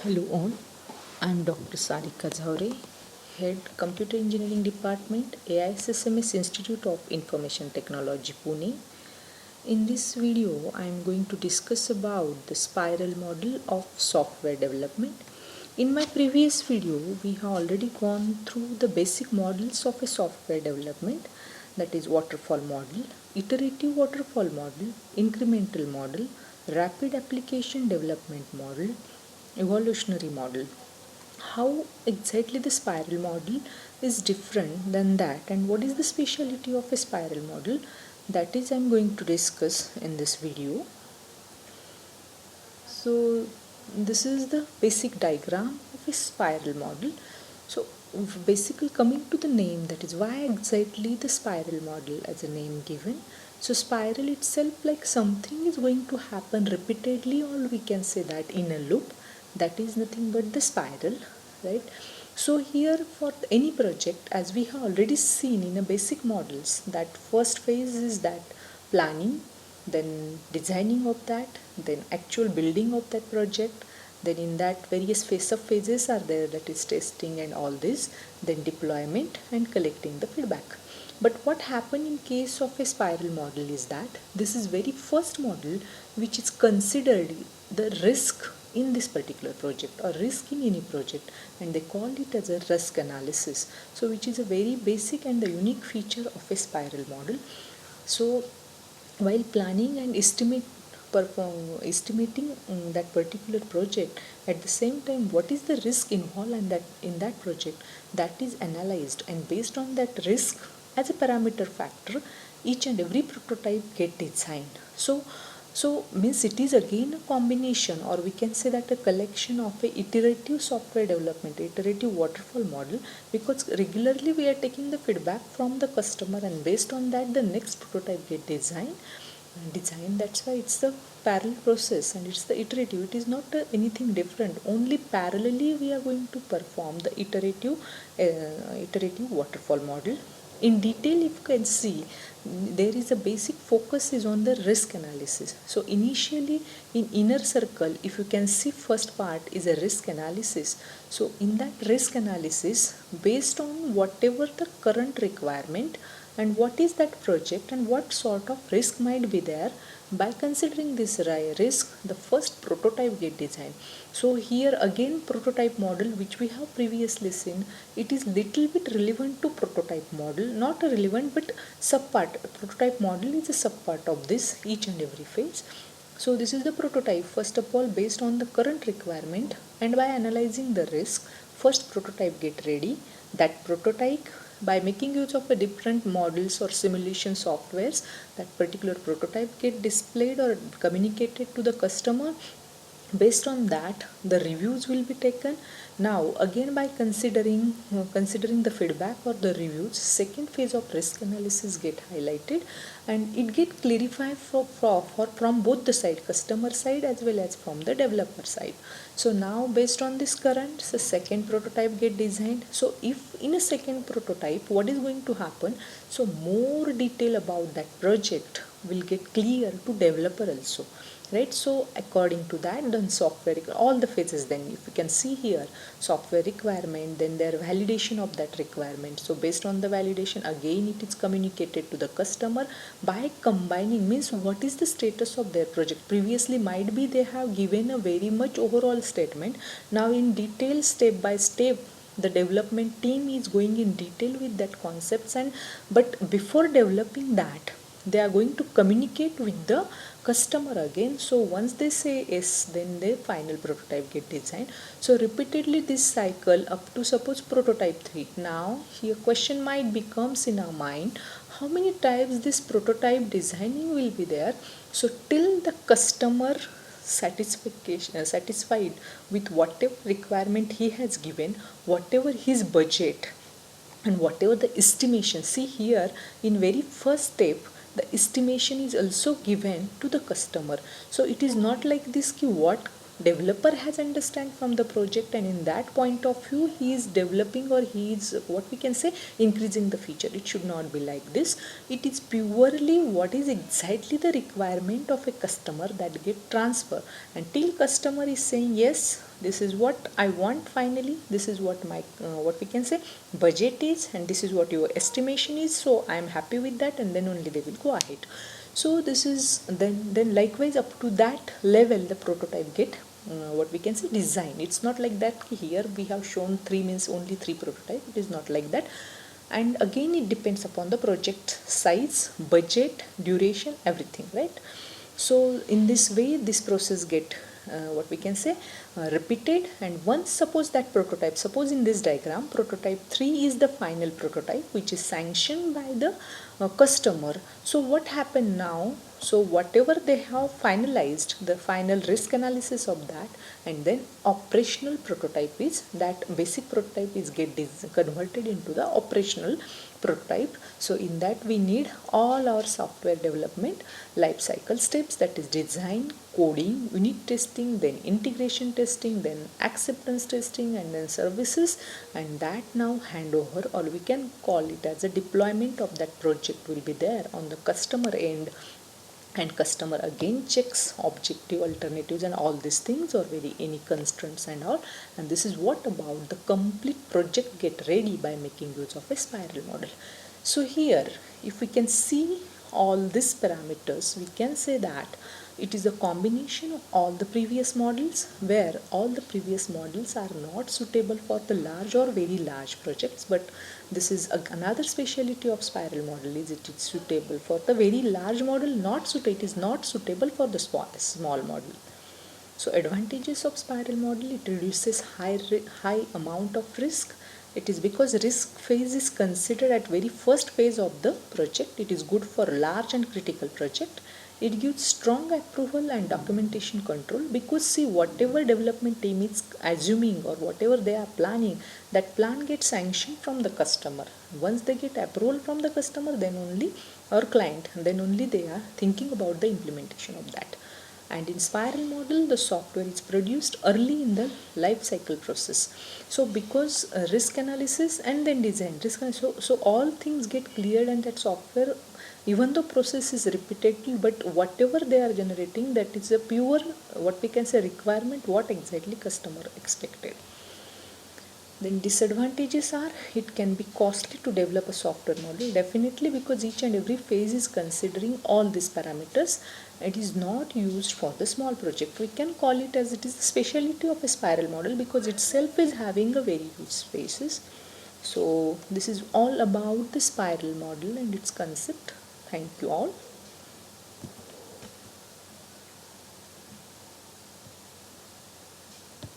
Hello all, I am Dr. S.N.Zaware, Head Computer Engineering Department, AISSMS Institute of Information Technology, Pune. In this video, I am going to discuss about the spiral model of software development. In my previous video, we have already gone through the basic models of a software development, that is waterfall model, iterative waterfall model, incremental model, rapid application development model, evolutionary model. How exactly the spiral model is different than that, and what is the speciality of a spiral model, that is I'm going to discuss in this video. So this is the basic diagram of a spiral model. So basically coming to the name, that is why exactly the spiral model as a name given. So spiral itself, like something is going to happen repeatedly, or we can say that in a loop, that is nothing but the spiral, right? So here for any project, as we have already seen in a basic models, that first phase is that planning, then designing of that, then actual building of that project, then in that various phases are there, that is testing and all this, then deployment and collecting the feedback. But what happened in case of a spiral model is that this is very first model which is considered the risk in this particular project or risk in any project, and they call it as a risk analysis. So which is a very basic and the unique feature of a spiral model. So while planning and estimating that particular project, at the same time what is the risk involved in that project, that is analyzed, and based on that risk as a parameter factor, each and every prototype get designed. So means it is again a combination, or we can say that a collection of a iterative software development, iterative waterfall model, because regularly we are taking the feedback from the customer, and based on that the next prototype get designed. That's why it's the parallel process and it's the iterative. It is not anything different. Only parallelly we are going to perform the iterative waterfall model. In detail, if you can see, there is a basic focus is on the risk analysis. So initially in inner circle, if you can see, first part is a risk analysis. So in that risk analysis, based on whatever the current requirement and what is that project and what sort of risk might be there, by considering this risk, the first prototype get designed. So here again prototype model which we have previously seen, it is little bit relevant to prototype model, not relevant but subpart. Prototype model is a subpart of this each and every phase. So this is the prototype. First of all, based on the current requirement and by analyzing the risk, first prototype get ready. That prototype, by making use of a different models or simulation softwares, that particular prototype get displayed or communicated to the customer. Based on that the reviews will be taken. Now again by considering the feedback or the reviews, second phase of risk analysis get highlighted, and it get clarified from both the side, customer side as well as from the developer side. So now based on this current, the second prototype get designed. So if in a second prototype, what is going to happen, so more detail about that project will get clear to developer also, right? So according to that, then software, all the phases, then if you can see here, software requirement, then their validation of that requirement. So based on the validation, again it is communicated to the customer by combining, means what is the status of their project. Previously might be they have given a very much overall statement. Now in detail, step by step, the development team is going in detail with that concepts, and but before developing that, they are going to communicate with the customer again. So once they say yes, then their final prototype get designed. So repeatedly this cycle up to suppose prototype 3. Now here question might becomes in our mind, how many times this prototype designing will be there. So till the customer satisfied with whatever requirement he has given, whatever his budget and whatever the estimation. See here in very first step, the estimation is also given to the customer. So it is not like this ki what developer has understand from the project, and in that point of view he is developing, or he is what we can say increasing the feature. It should not be like this. It is purely what is exactly the requirement of a customer that get transfer, until customer is saying yes, this is what I want, finally this is what my what we can say budget is, and this is what your estimation is, so I am happy with that, and then only they will go ahead. So this is then likewise up to that level the prototype get what we can say design. It's not like that here we have shown 3 means only 3 prototype. It is not like that. And again it depends upon the project size, budget, duration, everything, right? So in this way this process get what we can say repeated. And once suppose that prototype, suppose in this diagram prototype 3 is the final prototype which is sanctioned by the customer. So what happened now, so whatever they have finalized the final risk analysis of that, and then operational prototype is that basic prototype is converted into the operational prototype. So in that we need all our software development life cycle steps, that is design, coding, unit testing, then integration testing, then acceptance testing, and then services, and that now handover, or we can call it as a deployment of that project will be there on the customer end. And customer again checks objective alternatives and all these things, or very any constraints and all. And this is what about the complete project get ready by making use of a spiral model. So here if we can see all these parameters, we can say that it is a combination of all the previous models, where all the previous models are not suitable for the large or very large projects, but this is another speciality of spiral model is it is suitable for the very large model, it is not suitable for the small model. So advantages of spiral model, it reduces high amount of risk. It is because risk phase is considered at very first phase of the project. It is good for large and critical project. It gives strong approval and documentation control, because see whatever development team is assuming or whatever they are planning, that plan gets sanctioned from the customer. Once they get approval from the customer, then only, or client, then only they are thinking about the implementation of that. And in spiral model the software is produced early in the life cycle process. So because risk analysis and then design so all things get cleared, and that software, even though process is repetitive, but whatever they are generating, that is a pure what we can say requirement, what exactly customer expected. Then disadvantages are it can be costly to develop a software model, definitely, because each and every phase is considering all these parameters. It is not used for the small project. We can call it as it is the specialty of a spiral model, because itself is having a very huge spaces. So this is all about the spiral model and its concept. Thank you all.